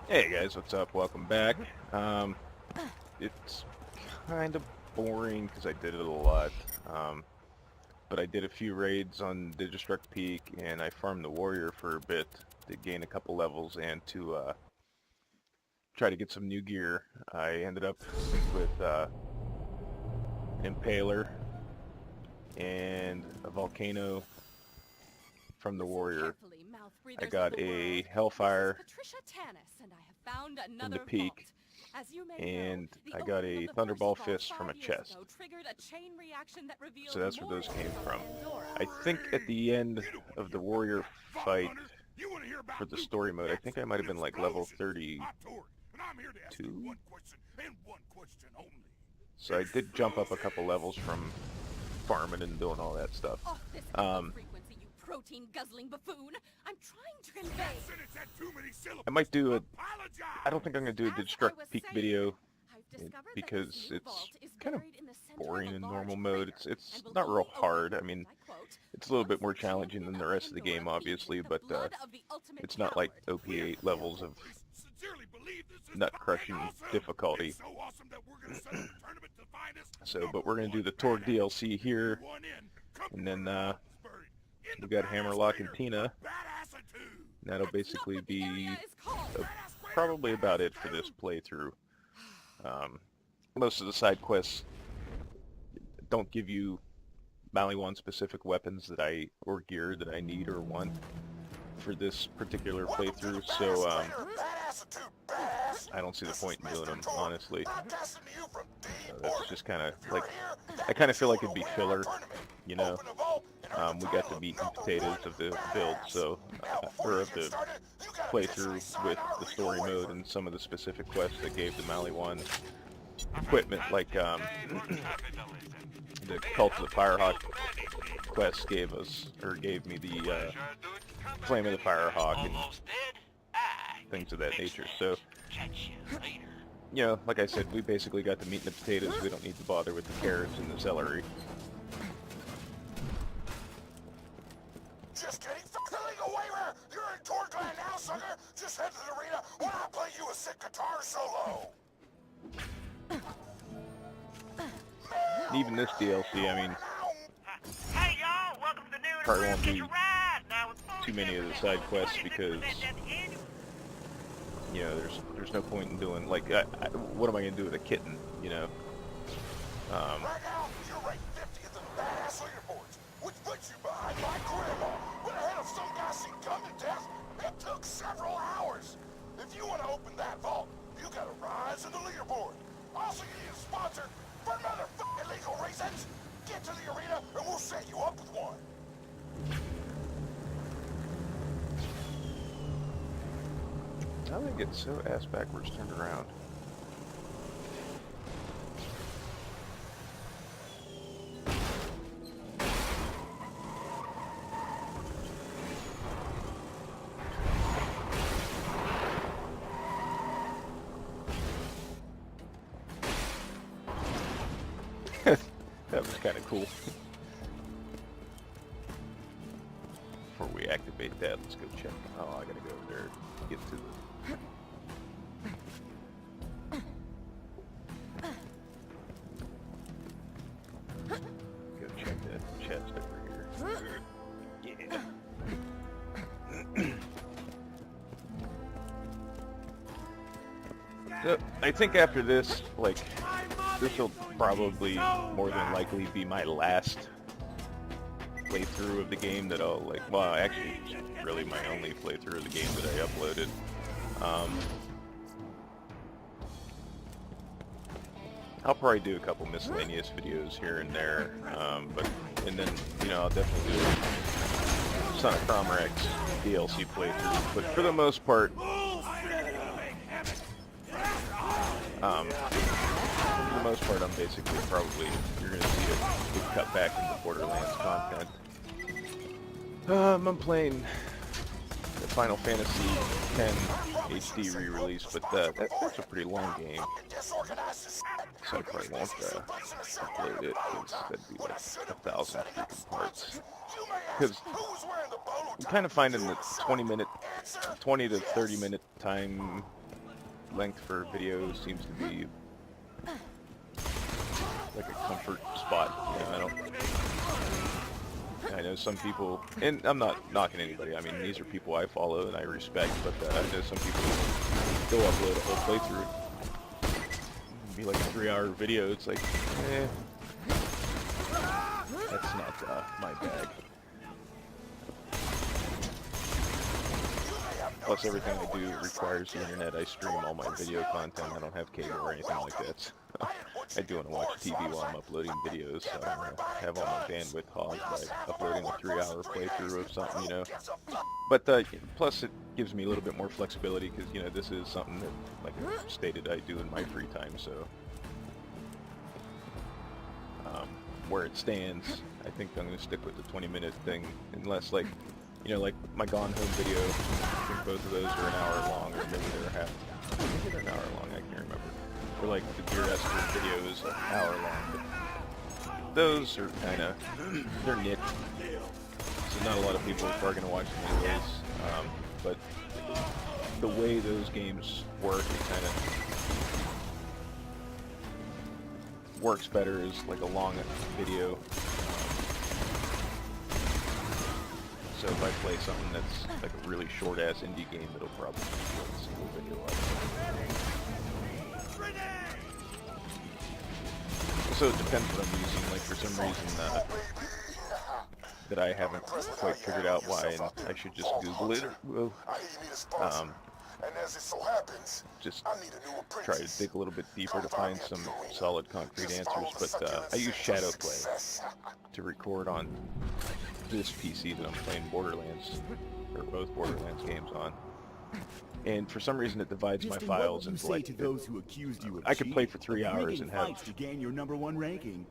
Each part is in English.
Hey guys, what's up? Welcome back. It's kind of boring because I did it a lot, but I did a few raids on Digistruct Peak and I farmed the warrior for a bit to gain a couple levels and to try to get some new gear. I ended up with an impaler and a volcano from the warrior. I got a hellfire from the peak, and I got a thunderball fist from a chest. So that's where those came from. I think at the end of the warrior fight for the story mode, I think I might have been like level 32. So I did jump up a couple levels from farming and doing all that stuff. Protein-guzzling buffoon. I'm trying to convey. I might do a... I don't think I'm going to do a Digistruct Peak video because it's kind of boring in normal mode. It's not real hard. I mean, it's a little bit more challenging than the rest of the game, obviously, but it's not like OP8 levels of nut-crushing difficulty. But we're going to do the Torgue DLC here, and then we got Hammerlock and Tina. That'll basically be probably about it for this playthrough. Most of the side quests don't give you Maliwan specific weapons or gear that I need or want for this particular playthrough, so I don't see the point in doing them, honestly. That's just kind of like, I kind of feel like it'd be filler, you know. We got the meat and potatoes of the build, so or of the playthrough with the story mode and some of the specific quests that gave the Maliwan equipment, like the Cult of the Firehawk quest gave me the Flame of the Firehawk and things of that nature. So, you know, like I said, we basically got the meat and the potatoes. We don't need to bother with the carrots and the celery. Just kidding. Illegal waiver! You're in Torgue Arena now, sucker! Just head to the arena while I play you a sick guitar solo! Even this DLC, I mean, Hey y'all, welcome to the new probably won't be Now, too many of the side quests because, you know, there's no point in doing, like, what am I going to do with a kitten, you know? Right now, you're ranked 50th in the badass leaderboards, which puts you behind my grandma. When ahead of some guy she come to death, it took several hours. If you want to open that vault, you gotta rise in the leaderboard. Also, you need a sponsor for motherfucking legal reasons. Get to the arena and we'll set you up with one. How did I get so ass backwards turned around? That was kind of cool. Before we activate that, let's go check. Oh, I gotta go over there, get to the... Go check that chest over here. Yeah. So, I think after this, like, this will probably more than likely be my last playthrough of the game that I'll, like, well, actually, it's really my only playthrough of the game that I uploaded. I'll probably do a couple miscellaneous videos here and there, and then, you know, I'll definitely do a Son of Cromrex DLC playthrough, but for the most part, I'm basically probably, you're going to see a big cut back into Borderlands content. I'm playing the Final Fantasy X HD re-release, but that's a pretty long game, so I probably won't upload it, because that'd be like 1,000 freaking parts. Because I'm kind of finding that 20 to 30 minute time length for videos seems to be like a comfort spot. You know, I know some people, and I'm not knocking anybody. I mean, these are people I follow and I respect, but I know some people go upload a whole playthrough. It'd be like a 3-hour video. It's like, that's not my bag. Plus, everything I do requires the internet. I stream all my video content. I don't have cable or anything like that. So I do want to watch TV while I'm uploading videos, so I don't want to have all my bandwidth hogged by uploading a 3-hour playthrough of something, you know. But plus, it gives me a little bit more flexibility because, you know, this is something that, like I stated, I do in my free time. So where it stands, I think I'm going to stick with the 20-minute thing, unless, like, you know, like my Gone Home video, I think both of those are an hour long, or maybe they're maybe they're an hour long, I can't remember. Or like the Dear Esther video is an hour long, but those are kind of, they're niche, so not a lot of people are going to watch them anyways, but the way those games work, it kind of works better as like a long video. So if I play something that's like a really short-ass indie game, it'll probably be like a single video like that. So it depends what I'm using. Like for some reason that I haven't quite figured out why, and I should just Google it. Or, just try to dig a little bit deeper to find some solid, concrete answers. But I use Shadowplay to record on this PC that I'm playing Borderlands, or both Borderlands games on, and for some reason it divides my files into like, I could play for 3 hours and have to gain your #1 ranking.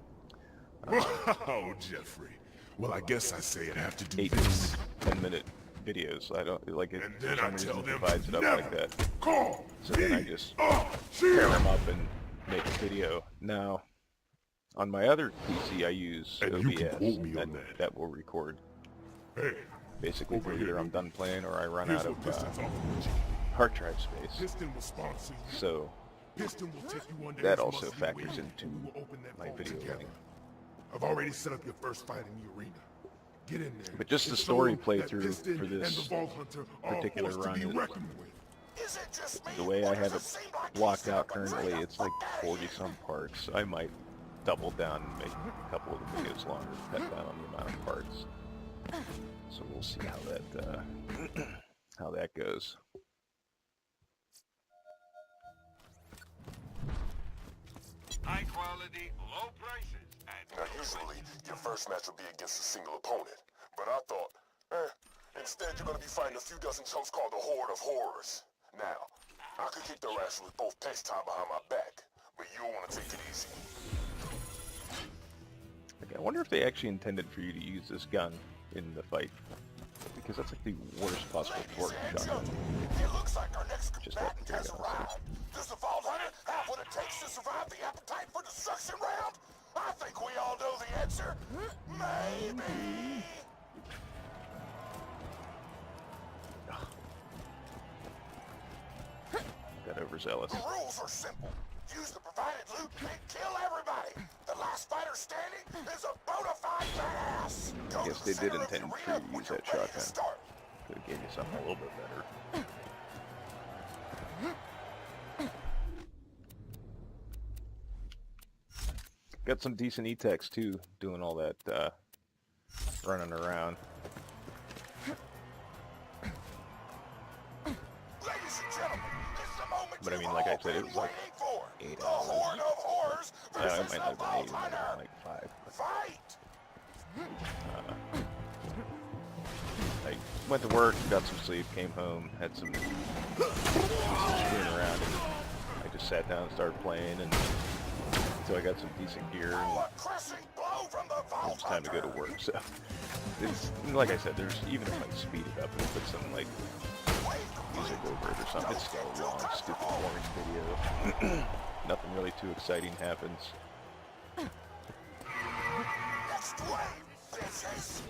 Oh, Jeffrey. Well, I guess I say I'd have to do 8 this. to 10-minute videos. I don't like it. And For then some I reason tell it them divides it up like that. So then I just pair them up and make a video. Now, on my other PC, I use And you can OBS. quote me on that. That will record. Hey, Basically, over either here, I'm done playing or I run here's out what of Piston's offering you. hard drive space. Piston will sponsor you. So Piston will take you under that his also muscly factors wing, into and we will open that my vault video together. editing. I've already set up your first fight in the arena. Get in there. But just the and story show 'em that playthrough Piston for and this the Vault Hunter are particular forced to run be is- reckoned with. The way I have it blocked out currently, it's like 40-some parts. I might double down and make a couple of the videos longer, cut down on the amount of parts. So we'll see how that how that goes. High quality, low prices, and Now, usually, your first match will be against a single opponent. But I thought, instead you're gonna be fighting a few dozen chumps called the Horde of Horrors. Now, I could kick their ass with both pants tied behind my back, but you'll want to take it easy. Okay, I wonder if they actually intended for you to use this gun in the fight, because that's like the worst possible torque shotgun. It looks like our next Just like combatant has the arrived. Does the Vault Hunter have what it takes to survive the appetite for destruction round? I think we all know the answer. Maybe. Got overzealous. The rules are simple. Use the provided loot and kill everybody. The last fighter standing is a bona fide badass. Go Guess to they the did center of the intend for arena you to when use you're that ready to shotgun. start. Could have gave you something a little bit better. Got some decent E-techs too, doing all that running around. Ladies and gentlemen, this is the moment But I you've mean, like I all said, it been was like waiting for. 8 The hours. Horde of Horrors It versus might the not have been 8, Vault it might have Hunter. been like 5. Fight! I went to work, got some sleep, came home, had some screwing around, and I just sat down and started playing, and so I got some decent gear, and A crushing blow from the it Vault was time to go to Hunter. work. So it's like I said, there's even if I speed it up and put some like music over it or something, it's still a long, stupid, boring video. Nothing really too exciting happens. Next wave, bitches!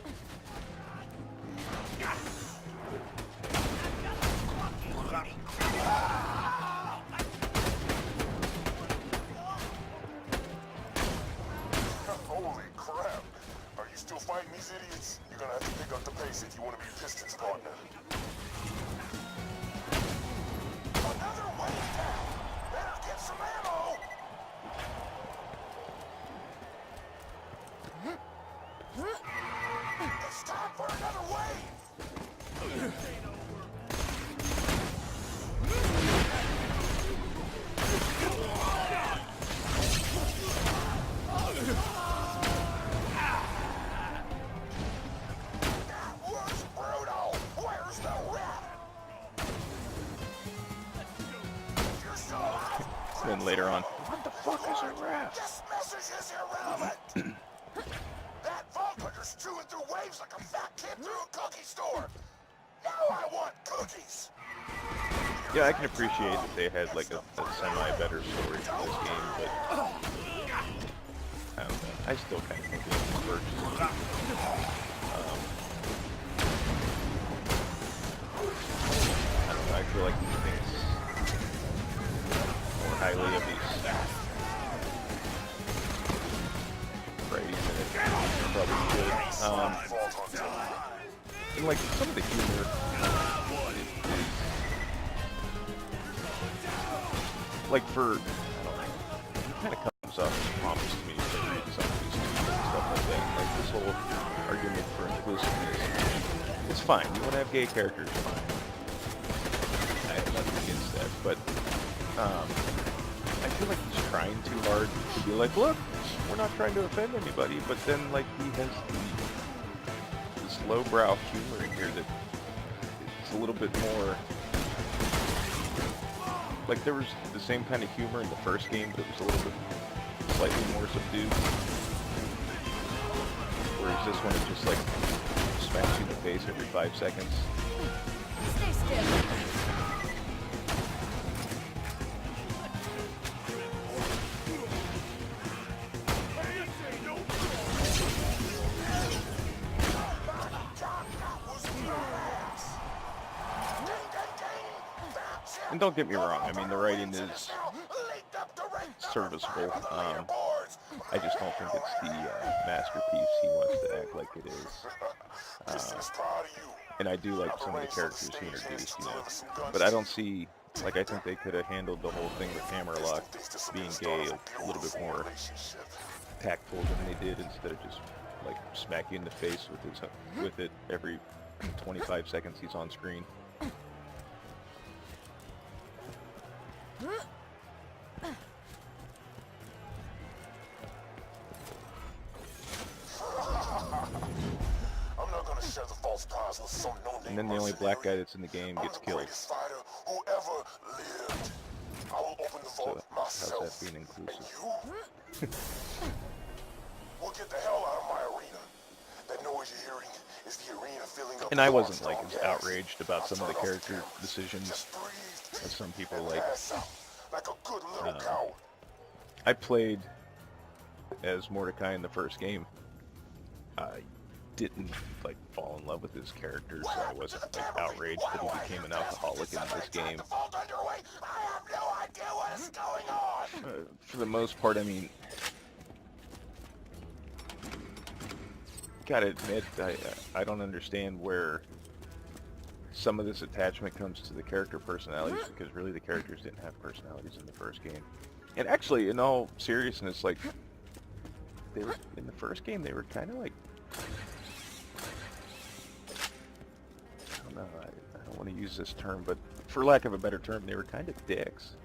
then later on, what the fuck is a rat? This message is irrelevant. That vault hunter's chewing through waves like a fat kid through a cookie store. Now I want cookies. Yeah, I can appreciate that they had like a semi-better story for this game, but I don't know. I still kind of think it works. I don't know. I feel like he thinks more highly of these praise than it probably should. And like some of the humor like for, I don't know, it kind of comes up as pompous to me if I read some of these tweets and stuff like that. Like this whole argument for inclusiveness, it's fine. You want to have gay characters, fine. I have nothing against that, but I feel like he's trying too hard to be like, look, we're not trying to offend anybody, but then like he has this lowbrow humor in here that it's a little bit more. Like, there was the same kind of humor in the first game, but it was a little bit slightly more subdued. Whereas this one is just, like, smacks you in the face every 5 seconds. Stay still. And don't get me wrong, I mean, the writing is serviceable. I just don't think it's the masterpiece he wants to act like it is. And I do like some of the characters he introduced, you know. But I don't see, like, I think they could have handled the whole thing with Hammerlock being gay a little bit more tactful than they did, instead of just, like, smack you in the face with it every 25 seconds he's on screen. And then the only black guy that's in the game gets killed. So how's that being inclusive? We'll get the hell out of my arena. That noise you're hearing is the arena filling up. And I wasn't like as outraged about some of the character decisions as some people like. I played as Mordecai in the first game. I didn't like fall in love with his character, so I wasn't like outraged that he became an alcoholic in this game. For the most part, I mean, gotta admit, I don't understand where some of this attachment comes to the character personalities, because really the characters didn't have personalities in the first game. And actually, in all seriousness, like, they were in the first game, they were kind of like, I don't know, I don't want to use this term, but for lack of a better term, they were kind of dicks.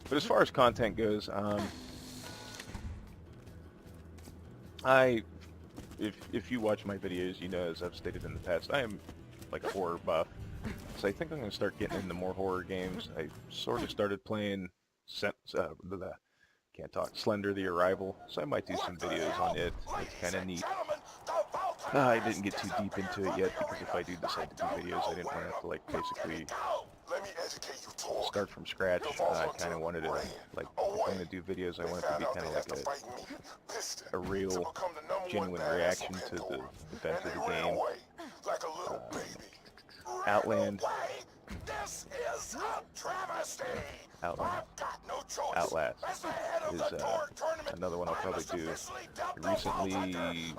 But as far as content goes, if you watch my videos, you know, as I've stated in the past, I am like a horror buff. So I think I'm going to start getting into more horror games. I sort of started playing Slender the Arrival, so I might do some videos on it. It's kind of neat. I didn't get too deep into it yet, because if I do decide to do videos, I didn't want to have to like basically start from scratch. I kind of wanted to, like, if I'm going to do videos, I want it to be kind of like a real, genuine reaction to the events of the game. Outlast is another one I'll probably do. I recently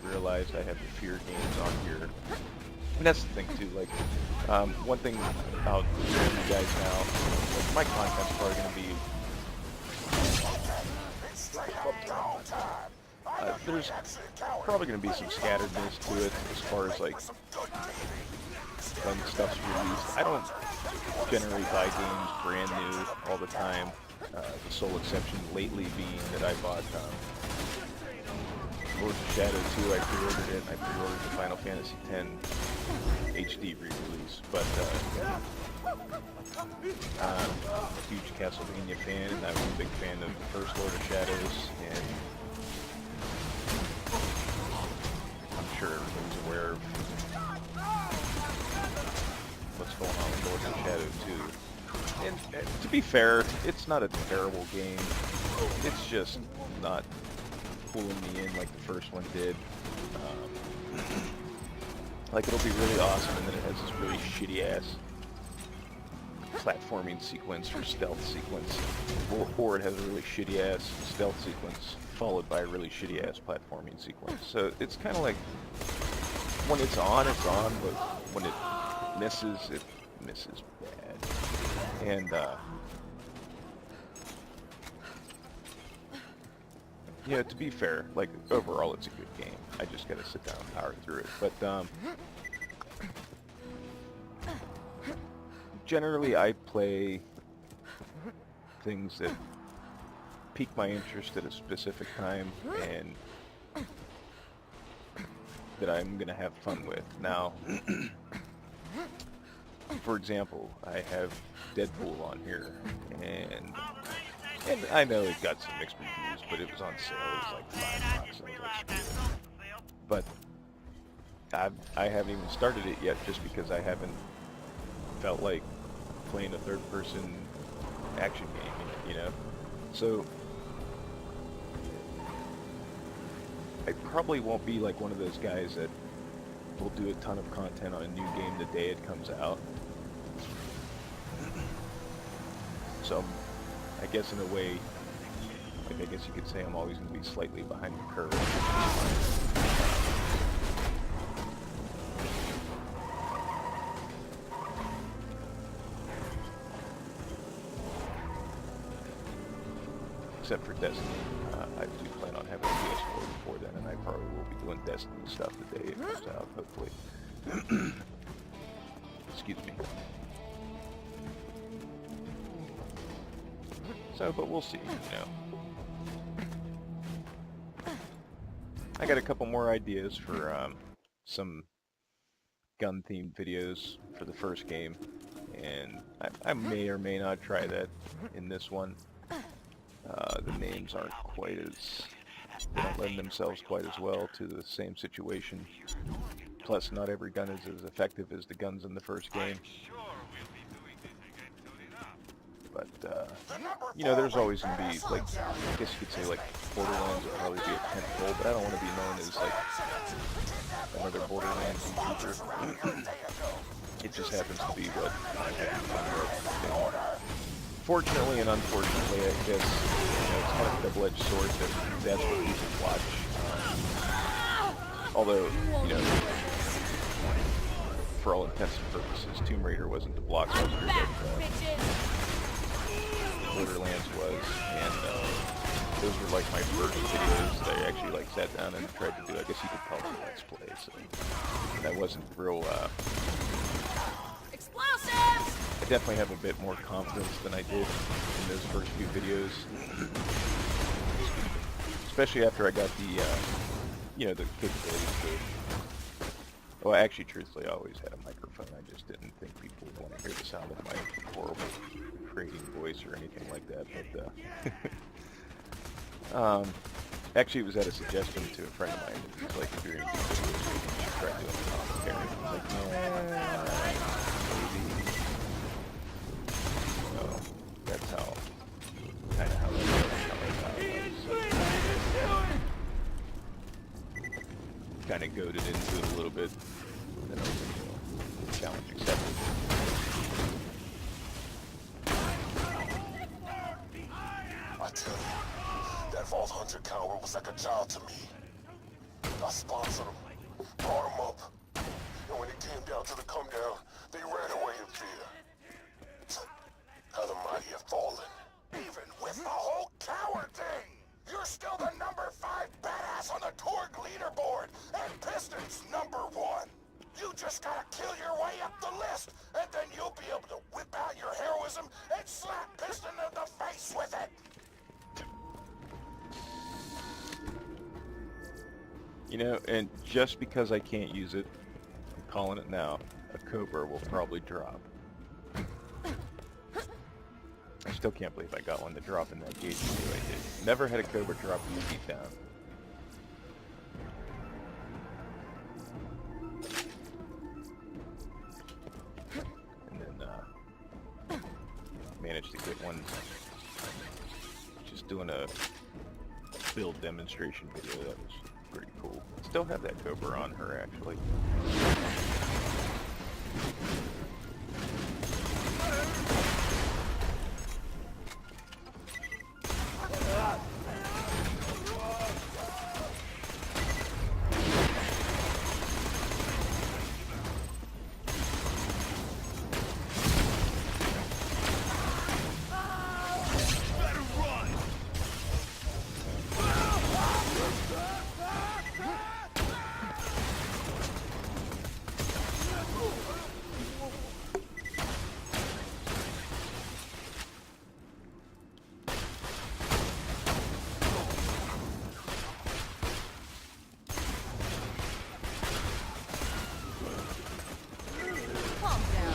realized I have the fear games on here. And that's the thing too, like, one thing I'll share with you guys now, like, my content's probably going to be, there's probably going to be some scatteredness to it, as far as, like, gun stuff's released. I don't generally buy games brand new all the time. The sole exception lately being that I bought Lords of Shadow 2. I pre-ordered it. I pre-ordered the Final Fantasy X HD re-release. But I'm a huge Castlevania fan, and I was a big fan of the first Lord of Shadows, and I'm sure everybody's aware of what's going on with Lord of Shadow 2. And to be fair, it's not a terrible game. It's just not pulling me in like the first one did. Like, it'll be really awesome, and then it has this really shitty-ass platforming sequence or stealth sequence. Or it has a really shitty-ass stealth sequence followed by a really shitty-ass platforming sequence. So it's kind of like, when it's on, but when it misses bad. And, you know, to be fair, like, overall it's a good game. I just gotta sit down and power through it. But, generally I play things that pique my interest at a specific time and that I'm gonna have fun with. Now, for example, I have Deadpool on here, and I know it got some mixed reviews, but it was on sale. It was like $5. I was like, but I haven't even started it yet, just because I haven't felt like playing a third-person action game, you know? So I probably won't be like one of those guys that will do a ton of content on a new game the day it comes out. So I guess in a way, like, I guess you could say I'm always going to be slightly behind the curve. Except for Destiny. I do plan on having a PS4 before then, and I probably will be doing Destiny stuff the day it comes out, hopefully. Excuse me. So, but we'll see, you know. I got a couple more ideas for some gun-themed videos for the first game, and I may or may not try that in this one. The names aren't quite as, they don't lend themselves quite as well to the same situation. Plus, not every gun is as effective as the guns in the first game. But, you know, there's always going to be, like, I guess you could say, like, Borderlands would probably be a tentpole, but I don't want to be known as, like, another Borderlands YouTuber. It just happens to be what I'm having fun with. Fortunately and unfortunately, I guess, you know, it's kind of a double-edged sword that that's what people watch. Although, you know, for all intents and purposes, Tomb Raider wasn't the blockbuster that Borderlands was, and those were like my first videos that I actually like sat down and tried to do. I guess you could call it a Let's Play, so that wasn't real, Explosives! I definitely have a bit more confidence than I did in those first few videos. Especially after I got the, you know, the capabilities to... Well, actually, truthfully, I always had a microphone. I just didn't think people would want to hear the sound of my horrible creating voice or anything like that, but, actually, it was at a suggestion to a friend of mine. It was like, if you're into videos, you should try doing commentary. I was like, yeah, maybe. So, that's how, kind of how kind of goaded into it a little bit. Then I was, you know, challenge accepted. I tell you, that Vault Hunter coward was like a child to me. I sponsored him, brought him up, and when it came down to the come down, they ran away in fear. How the mighty have fallen. Even with the whole coward thing, you're still the #5 badass on the Torgue leaderboard, and Piston's #1. You just gotta kill your way up the list, and then you'll be able to whip out your heroism and slap Piston in the face with it. You know, and just because I can't use it, I'm calling it now, a Cobra will probably drop. I still can't believe I got one to drop in that gauge the way I did. Never had a Cobra drop in the Beatdown. And then, managed to get one just doing a build demonstration video. That was pretty cool. Still have that Cobra on her, actually. Calm down.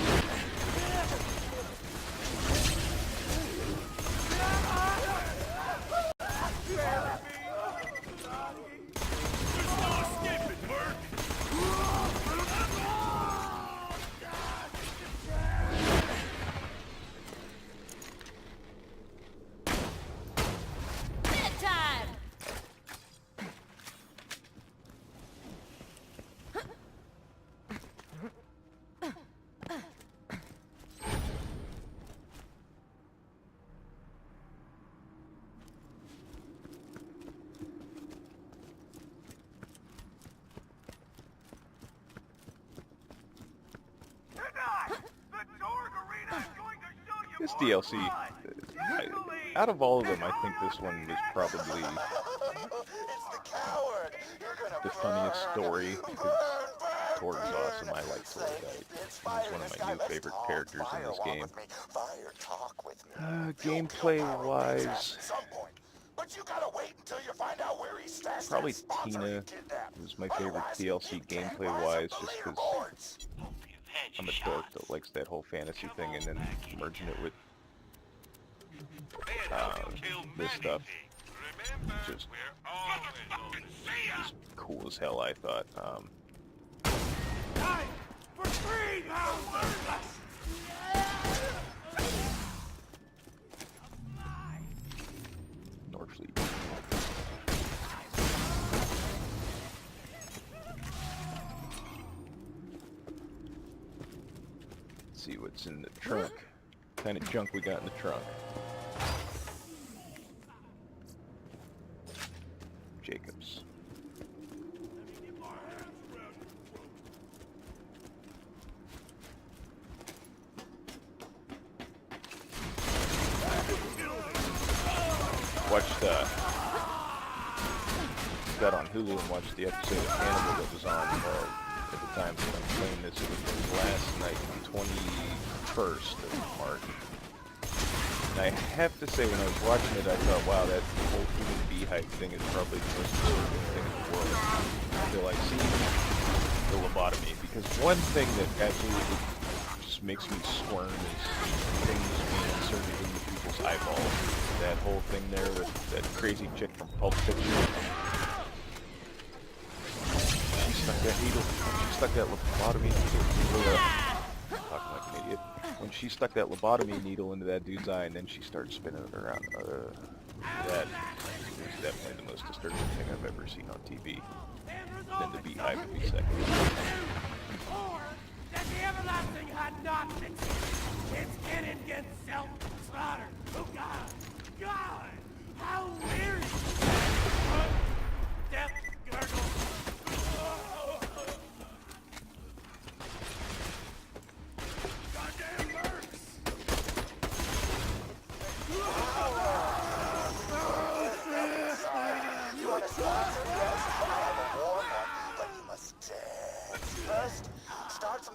Bedtime! Tonight, the Torgue Arena is going to show you This more DLC, blood. out of all of them, I think this one was probably It's the coward. You're gonna the funniest story, because Torgue's awesome. I like Torgue. He's one of my new favorite characters in this game. Fire talk with me. Gameplay-wise, But you gotta wait until you find out where he stashed probably that sponsor Tina he kidnapped. was my favorite Otherwise, DLC you can't gameplay-wise, rise up the just because leaderboards. I'm a dork that likes that whole fantasy thing, and then merging it with this stuff. Remember, Just we're always on the is cool as hell, I thought. Norfleet. Let's see what's in the trunk. What kind of junk we got in the trunk. Jacobs. Watched got on Hulu and watched the episode of Hannibal that was on at the time when I'm playing this. It was last night, the 21st of March. And I have to say, when I was watching it, I thought, wow, that whole human beehive thing is probably the most disturbing thing in the world. Until I see the lobotomy, because one thing that absolutely just makes me squirm is things being inserted into people's eyeballs. That whole thing there with that crazy chick from Pulp Fiction. She stuck that needle. She stuck that lobotomy needle. Talking like an idiot. When she stuck that lobotomy needle into that dude's eye, and then she started spinning it around. That is definitely the most disturbing thing I've ever seen on TV. Then the beehive would be second. Or that the everlasting had not succeeded. Its cannon against self-slaughter. Oh God! God! How weird! Death gurgle. Goddamn mercs! You want to sponsor? Yes, I have a warm one, but you must dance first.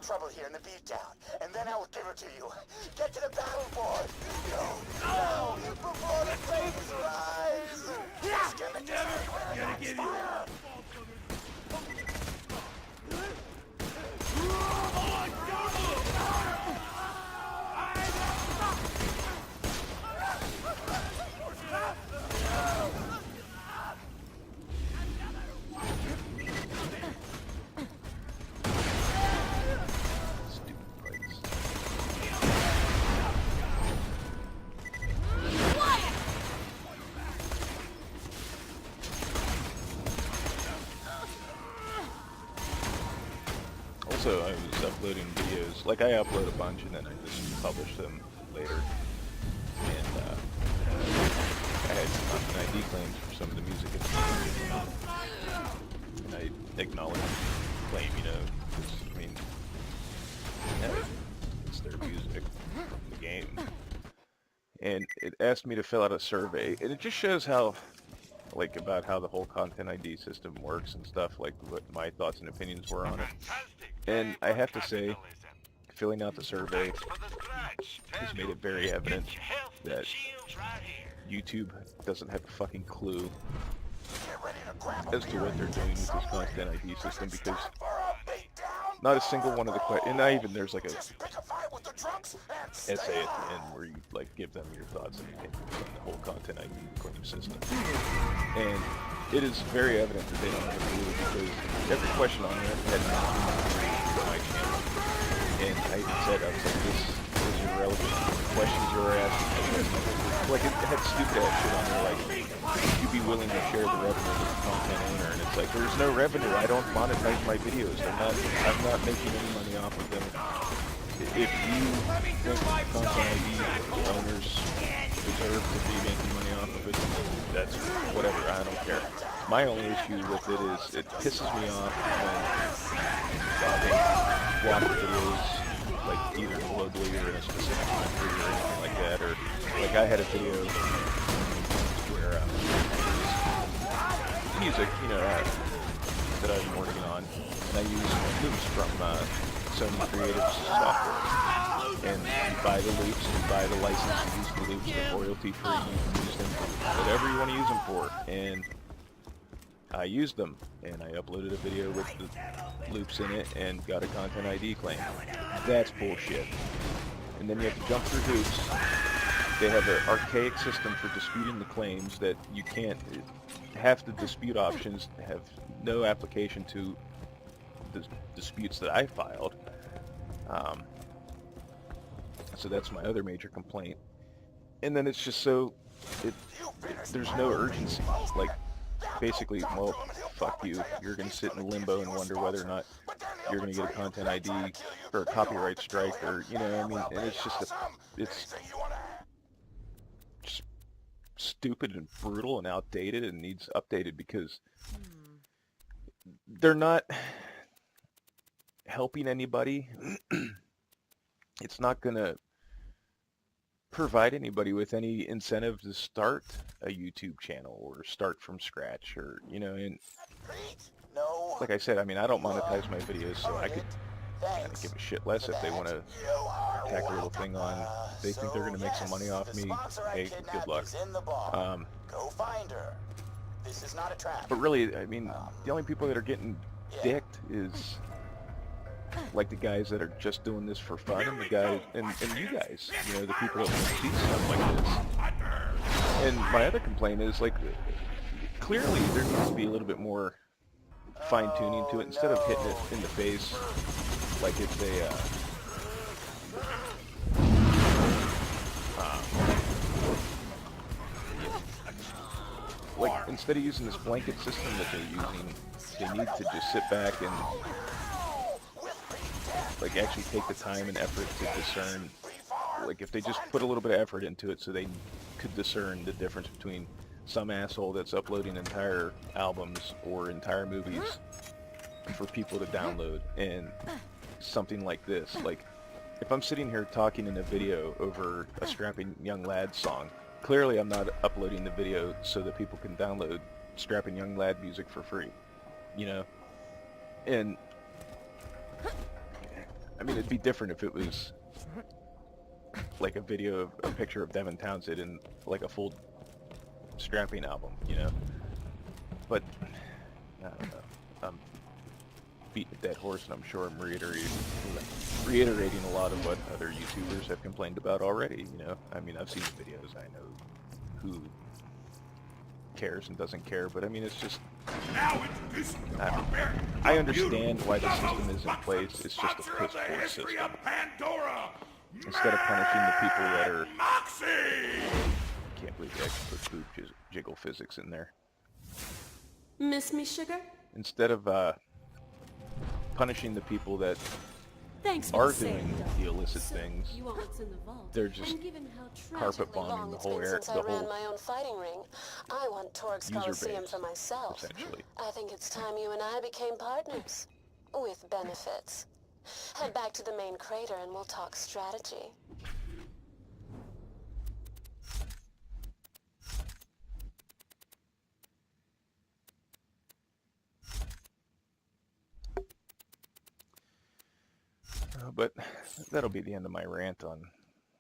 some trouble here in the Beatdown, and then I will give it to you. Get to the battle board. No, before the flames rise. Just give it to me. Gonna give you. Also, I was uploading videos, like I upload a bunch and then I just publish them later. And I had some content ID claims for some of the music and I acknowledge the claim, you know, 'cause, I mean, yeah, it's their music from the game. And it asked me to fill out a survey, and it just shows how, like, about how the whole content ID system works and stuff, like what my thoughts and opinions were on it. And I have to say, filling out the survey has made it very evident that YouTube doesn't have a fucking clue as to what they're doing with this content ID system, because not a single one of the questions, and not even, there's like a essay at the end where you like give them your thoughts and opinions on the whole content ID claim system. And it is very evident that they don't have a clue, because every question on there had nothing to do with my channel. And I even said, I was like, this is irrelevant. The questions you were asking, like, it had stupid ass shit on there, like, would you be willing to share the revenue with the content owner? And it's like, there's no revenue. I don't monetize my videos. I'm not making any money off of them. If you think content ID owners deserve to be making money off of it, that's whatever, I don't care. My only issue with it is it pisses me off when they block videos, like either globally or in a specific country or anything like that, or like I had a video where music, you know, that I've been working on, and I use loops from Sony Creative software, and you buy the loops, you buy the license to use the loops, they're royalty free, you can use them for whatever you want to use them for, and I used them, and I uploaded a video with the loops in it and got a content ID claim. That's bullshit. And then you have to jump through hoops. They have an archaic system for disputing the claims that you can't, half the dispute options have no application to the disputes that I filed. So that's my other major complaint. And then it's just so, there's no urgency. Like, basically, well, fuck you. You're going to sit in limbo and wonder whether or not you're going to get a content ID or a copyright strike, or, you know, I mean, and it's just it's just stupid and brutal and outdated and needs updated, because they're not helping anybody. It's not going to provide anybody with any incentive to start a YouTube channel or start from scratch, or, you know, and like I said, I mean, I don't monetize my videos, so I could kind of give a shit less if they want to tack a little thing on. If they think they're going to make some money off me, hey, good luck. But really, I mean, the only people that are getting dicked is like the guys that are just doing this for fun, and the guys, and you guys, you know, the people that want to see stuff like this. And my other complaint is, like, clearly there needs to be a little bit more fine-tuning to it, instead of hitting it in the face like it's a like, instead of using this blanket system that they're using, they need to just sit back and like actually take the time and effort to discern. Like, if they just put a little bit of effort into it, so they could discern the difference between some asshole that's uploading entire albums or entire movies for people to download, and something like this. Like, if I'm sitting here talking in a video over a Strapping Young Lad song, clearly I'm not uploading the video so that people can download Strapping Young Lad music for free, you know? And I mean, it'd be different if it was like a video, a picture of Devin Townsend in like a full strapping album, you know. But I don't know. I'm beating a dead horse, and I'm sure I'm reiterating a lot of what other YouTubers have complained about already. You know, I mean, I've seen the videos. I know who cares and doesn't care, but I mean, it's just. I understand why the system is in place. It's just a piss poor system. Instead of punishing the people that are. I can't believe they actually put boob jiggle physics in there. Miss me, sugar? Instead of punishing the people that Thanks are for the doing save, the illicit things, You want what's in the vault. they're just And given how carpet tragically bombing long the it's whole been air, since the I ran whole my own fighting ring, I want Torgue's user Coliseum base, for myself. essentially. I think it's time you and I became partners. With benefits. Head back to the main crater and we'll talk strategy. But that'll be the end of my rant on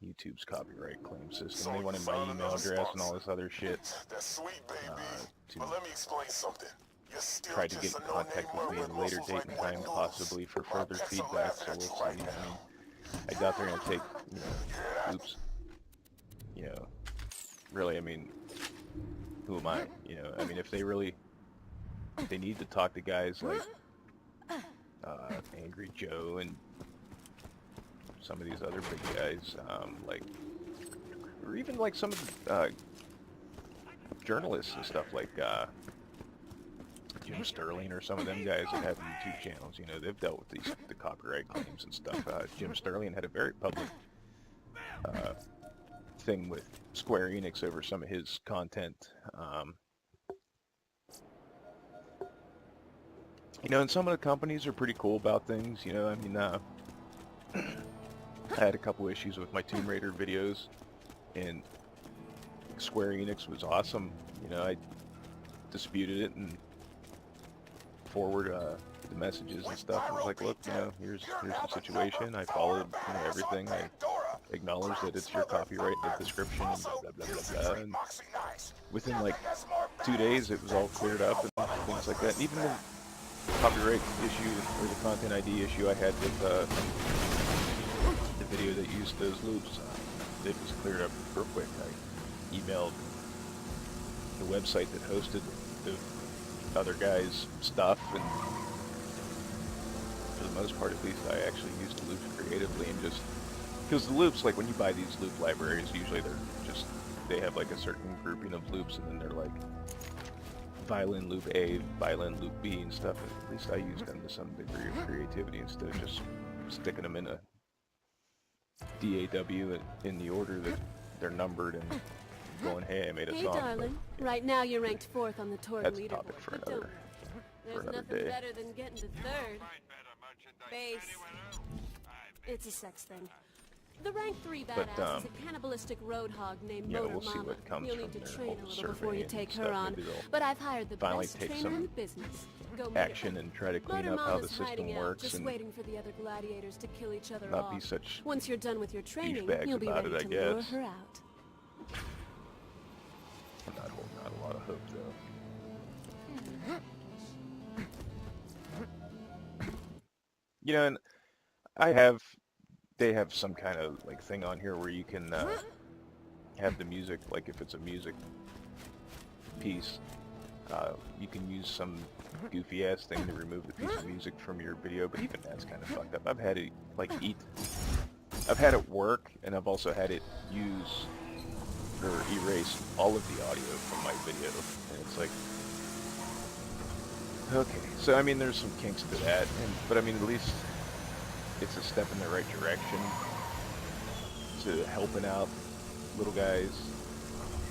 YouTube's copyright claim system. They wanted my email address and all this other shit. That's sweet, baby. To But let me explain something. You're still try to just get in a no-name contact with me at a murderer later with date and muscles like time, white possibly for noodles. further My pets are feedback. laughing So at we'll you see. right I mean, now. I doubt they're gonna take, oops. Really, I mean, who am I? I mean, if they really, they need to talk to guys like Angry Joe and some of these other big guys, or even like some of the journalists and stuff like Jim Sterling or some of them guys that have YouTube channels. They've dealt with the copyright claims and stuff. Jim Sterling had a very public thing with Square Enix over some of his content. And some of the companies are pretty cool about things. I mean, I had a couple issues with my Tomb Raider videos, and Square Enix was awesome. I disputed it and forwarded the messages and stuff. I was like, look, here's the situation. I followed everything. I acknowledge that it's your copyright in the description, and blah, blah, blah, blah, blah. And within like 2 days, it was all cleared up and things like that. And even the copyright issue or the content ID issue I had with the video that used those loops, it was cleared up real quick. I emailed the website that hosted the other guy's stuff, and for the most part, at least, I actually used the loops creatively, and just because the loops, like when you buy these loop libraries, usually they have like a certain grouping of loops, and then they're like violin loop A, violin loop B, and stuff. At least I used them to some degree of creativity instead of just sticking them in a DAW in the order that they're numbered and going, hey, I made a song. Hey, darling. Right now you're ranked 4th on the Torgue That's a leaderboard. topic for But another, there's another nothing day. better than getting to 3rd. Find better merchandise Base. anywhere else. I bet It's a sex thing. The rank 3 But, badass is a cannibalistic roadhog named yeah, Motor we'll see Mama. what comes You'll from need to their train whole a little before you survey take and her stuff. on. Maybe they'll But I've hired the finally best take trainer in some the business. Go meet action her. and try to clean Motor up how the Mama's hiding system out, works just and waiting for the other gladiators to kill each other not off. be such Once you're done with your training, douchebags you'll be about ready it, I to lure guess. her out. I'm not holding out a lot of hope, though. And they have some kind of like thing on here where you can have the music, like if it's a music piece, you can use some goofy ass thing to remove the piece of music from your video, but even that's kind of fucked up. I've had it I've had it work, and I've also had it use or erase all of the audio from my video, and it's like, okay, so I mean there's some kinks to that, but I mean at least it's a step in the right direction to helping out little guys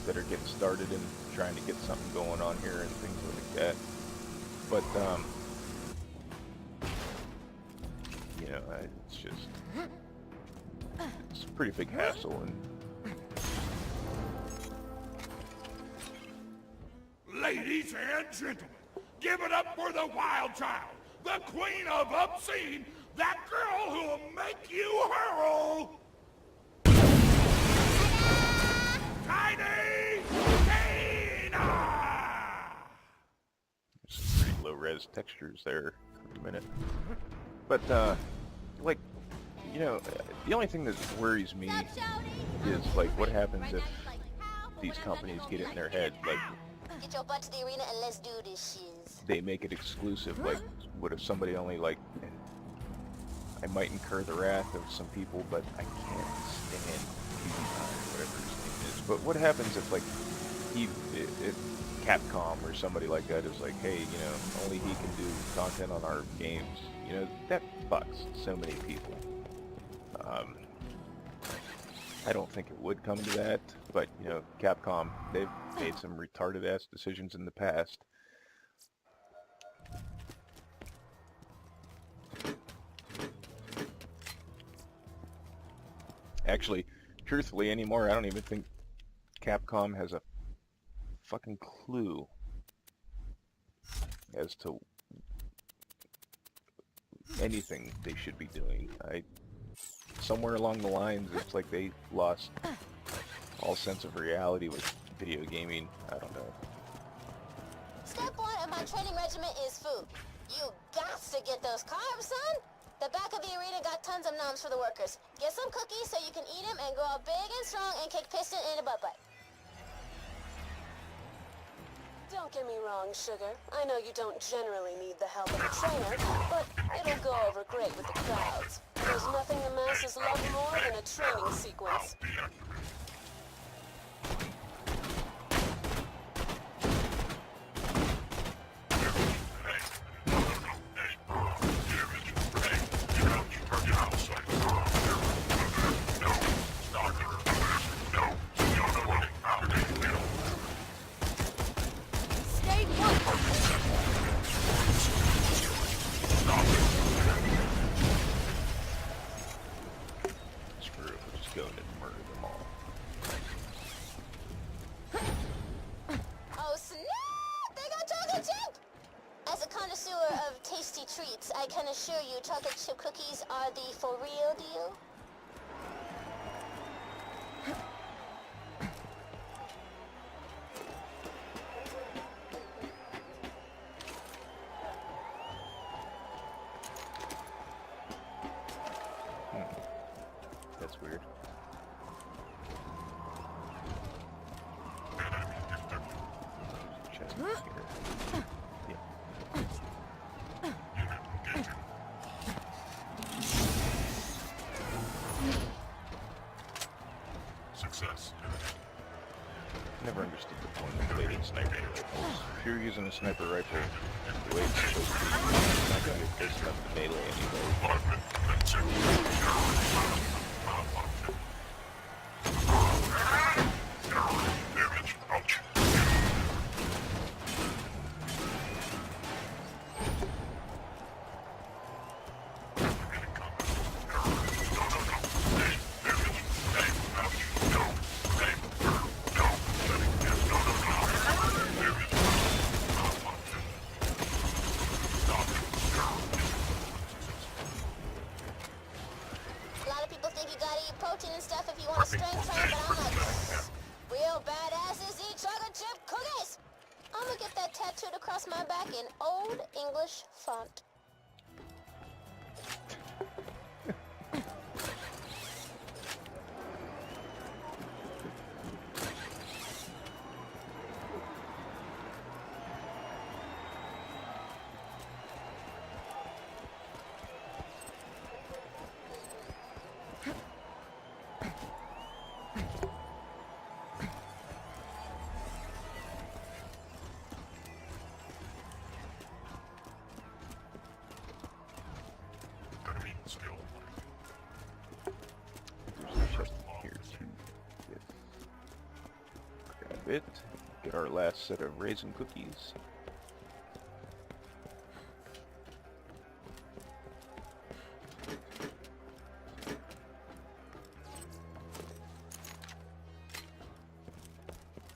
that are getting started and trying to get something going on here and things like that. But it's just it's a pretty big hassle. And Ladies and gentlemen, give it up for the wild child, the queen of obscene, That girl who'll make you hurl! Tiny Dana! Some pretty low-res textures there for a minute. But, like, you know, the only thing that worries me is, like, what happens if these companies get it in their head, like, Get your butt to the arena and let's do this shiz. they make it exclusive. Like, what if somebody only, like, I might incur the wrath of some people, but I can't stand PewDiePie, whatever his name is. But what happens if, like, if Capcom or somebody like that is like, hey, you know, only he can do content on our games? You know, that fucks so many people. I don't think it would come to that, but, you know, Capcom, they've made some retarded-ass decisions in the past. Actually, truthfully, anymore, I don't even think Capcom has a fucking clue as to anything they should be doing. Somewhere along the lines, it's like they lost all sense of reality with video gaming. I don't know. Step 1 of my training regimen is food. You got to get those carbs, son. The back of the arena got tons of noms for the workers. Get some cookies so you can eat them and grow up big and strong and kick piston in a butt. Don't get me wrong, Sugar. I know you don't generally need the help of a trainer, but it'll go over great with the crowds. There's nothing the masses love more than a training sequence. Treats, I can assure you chocolate chip cookies are the for real deal. That's weird. Chest here. Success. Never understood the point of bladed sniper rifles. If you're using a sniper rifle, the way it's supposed to be, it's not going to get close enough to melee anyway. Damage. Ouch. And stuff if you want to strength train, but I'm like, real badasses eat chocolate chip cookies. I'm gonna get that tattooed across my back in Old English font. It. Get our last set of raisin cookies.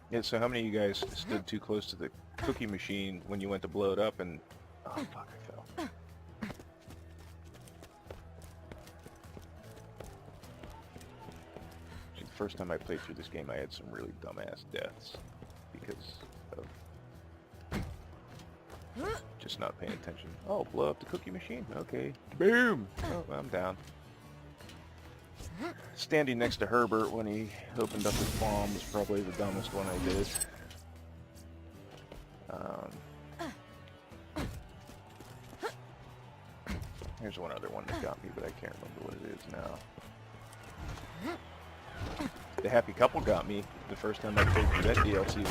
Yeah, so how many of you guys stood too close to the cookie machine when you went to blow it up and... Oh fuck, I fell. first time I played through this game, I had some really dumbass deaths because of just not paying attention. Oh, blow up the cookie machine? Okay. Boom! Oh, I'm down. Standing next to Herbert when he opened up his bomb was probably the dumbest one I did. Here's one other one that got me, but I can't remember what it is now. The Happy Couple got me the first time I played through that DLC when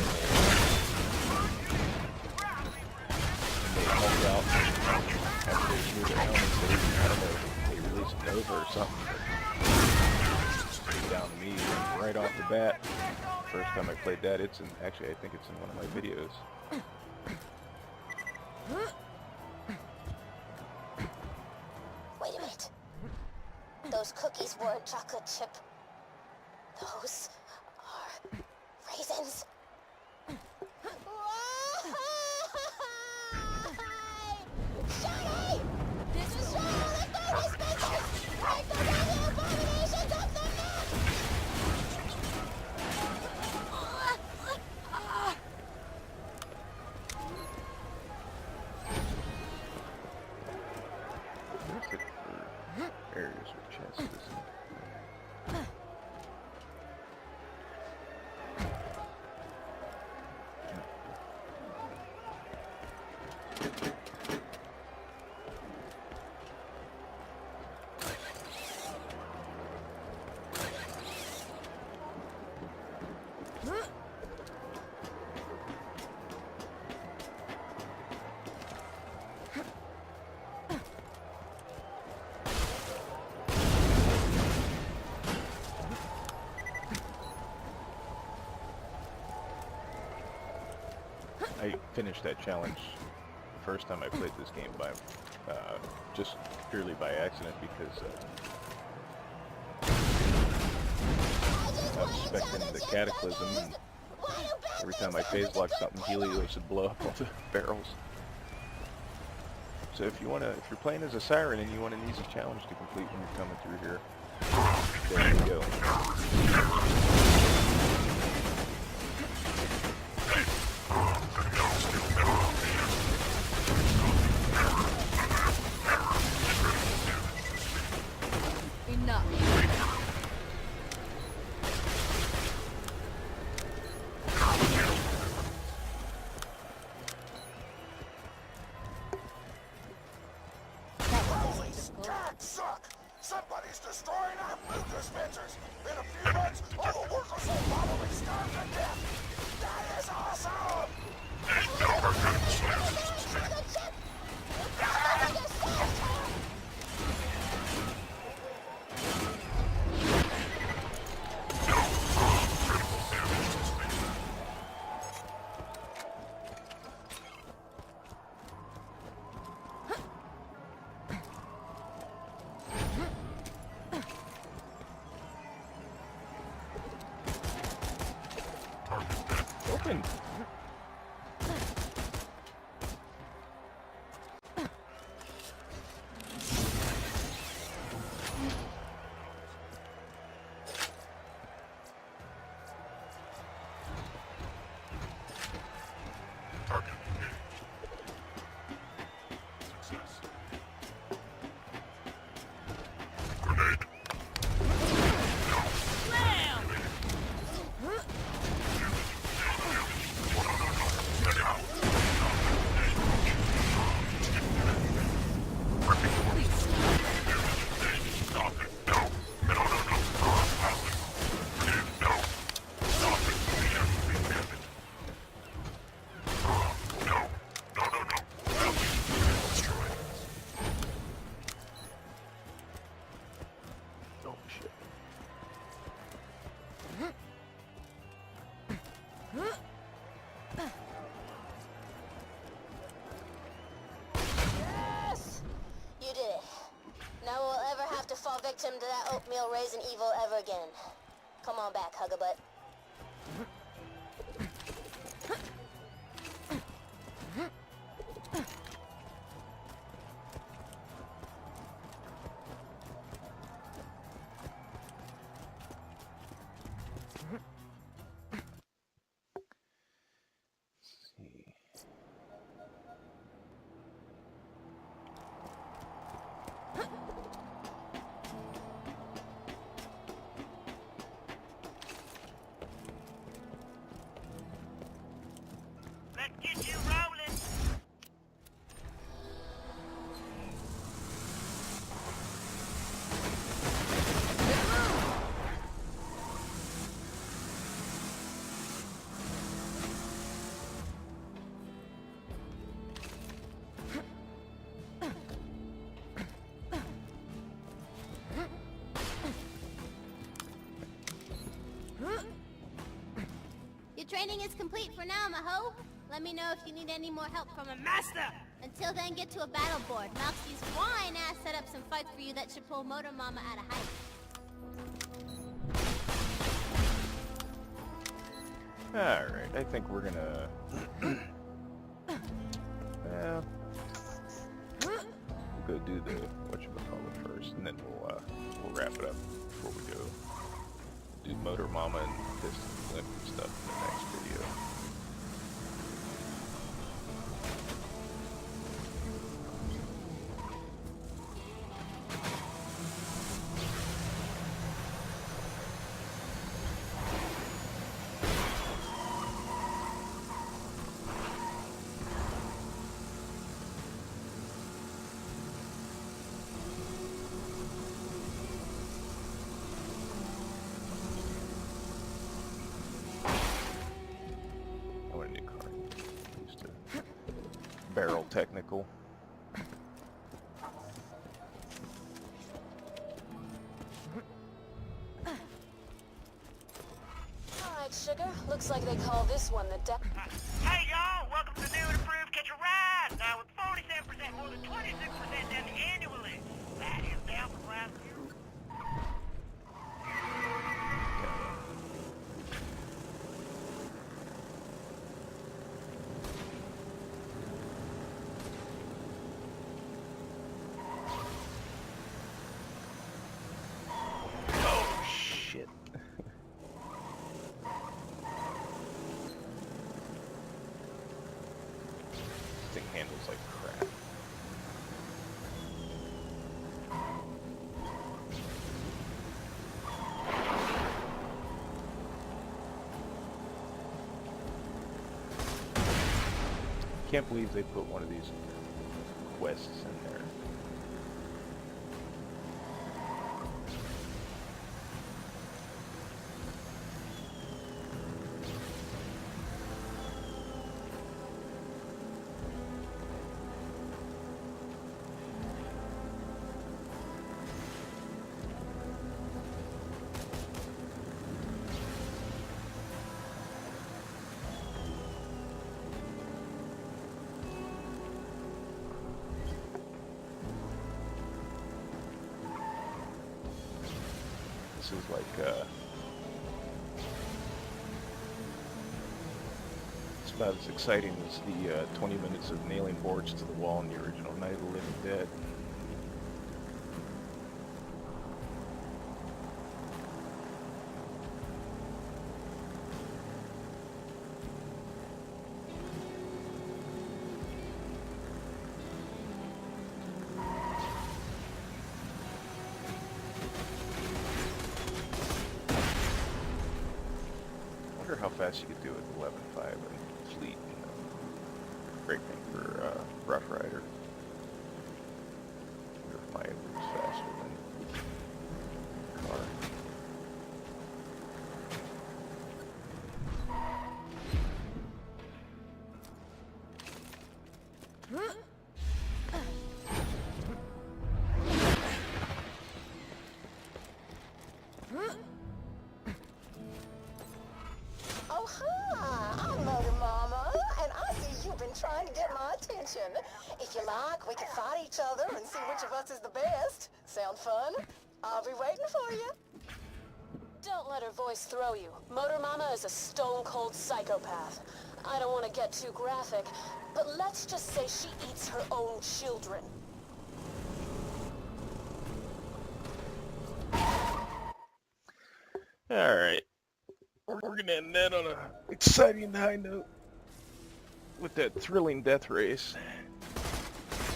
they helped out after they threw their helmets. I don't know if they released Nova or something, but it down to me right off the bat. First time I played that, it's in, actually I think it's in one of my videos. Wait a minute. Those cookies weren't chocolate chip. Those are raisins. Shaggy! Destroy all the thermos spaces! Break the radio abominations off the map! Look for areas with chances. I finished that challenge the first time I played this game by just purely by accident because I was expecting the Cataclysm, and every time I phase locked something, Helios would blow up all the barrels. So if you're playing as a Siren and you want an easy challenge to complete when you're coming through here, there you go. Holy God, suck! Somebody's destroying our food dispensers! In a few months, all the workers will probably starve to death! That is awesome! Open! Oh shit. Yes! You did it. Now we'll ever have to fall victim to that oatmeal raisin evil ever again. Come on back, Hug-a-Butt. Get you rolling. Your training is complete for now, Maho. Let me know if you need any more help from a master. Until then, get to a battle board. Moxie's fine ass set up some fights for you that should pull Motor Mama out of hiding. Alright, I think we're gonna... well... we'll go do the whatchamacallit first, and then we'll wrap it up before we go do Motor Mama and Distance Limp and stuff in the next video. Barrel technical. Alright, sugar. Looks like they call this one the Hey y'all, welcome to the new and improved Catch a Ride. Now with 47% more than 26% down annually. That is down from last year. Thing handles like crap. Can't believe they put one of these quests in there. This is like, it's about as exciting as the 20 minutes of nailing boards to the wall in the original Night of the Living Dead. How fast you could do it with 11.5 and Fleet, you know. Great thing for Rough Rider. Or if my moves faster than car. Oh, hi! I'm Motor Mama, and I see you've been trying to get my attention. If you like, we can fight each other and see which of us is the best. Sound fun? I'll be waiting for you. Don't let her voice throw you. Motor Mama is a stone-cold psychopath. I don't want to get too graphic, but let's just say she eats her own children. Alright. We're gonna end that on an exciting high note with that thrilling death race.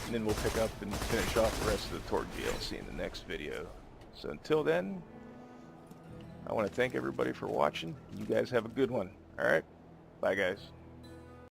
And then we'll pick up and finish off the rest of the Torgue DLC in the next video. So until then, I want to thank everybody for watching. You guys have a good one. Alright? Bye guys.